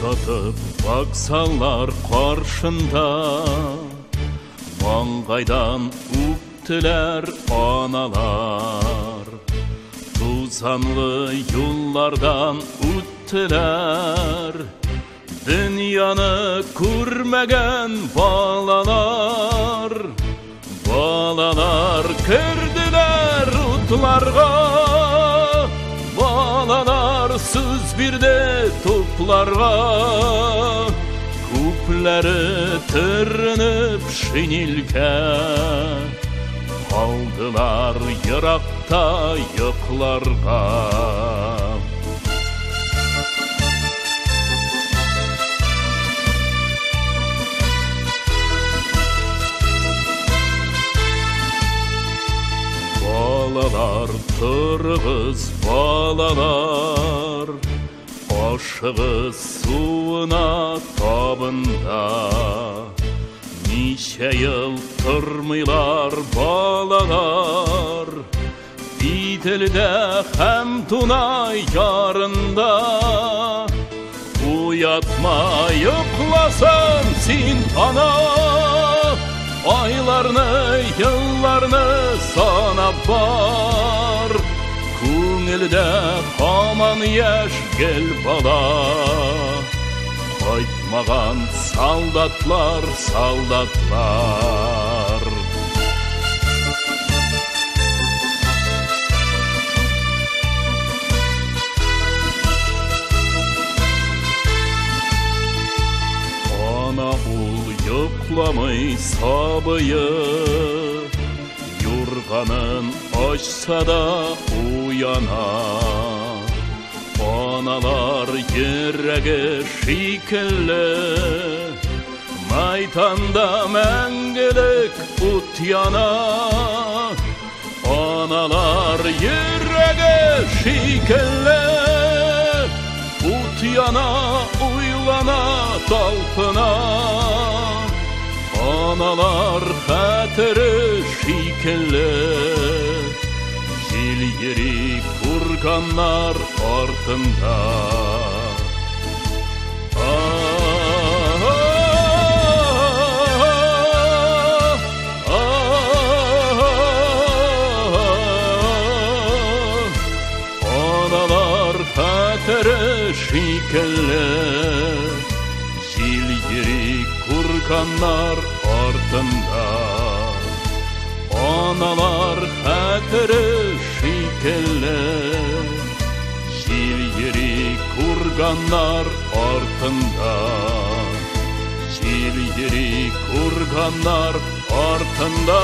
To'xtatib vokzallar qarshında mаңғайдан үптілер аналар, тузанлы юллардан үттілер, dünyаны көрмеген балалар. Балалар кірділер ұтларға, балалар сөз бірде топларға. Күплері түрініп шинилге, қалдылар йырақта йықларға. Балалар, тұрғыз балалар, ашығыз суына табында. Неше ел тұрмайлар балалар, бейділді һәм тунай ярында. Уятма, йықласын син ана, aylarını, yıllarını sanap var. Көңілді қаман яш гел бала, қайтмаған солдатлар, солдатлар. Ана ул йықламай сабыйы, юрғанын açsa da uyana. Analar yüreği şikilli, maydanda мәңгілік ut yana. Analar yüreği şikilli, ut yana, uylana, talpına. Analar xətiri şikilli, jil yirik kurganlar ardında. Analar xətiri şikilli, jil yirik kurganlar ardında. Analar xətiri şikilli, jil yirik kurganlar ardında. Jil yirik kurganlar ardında.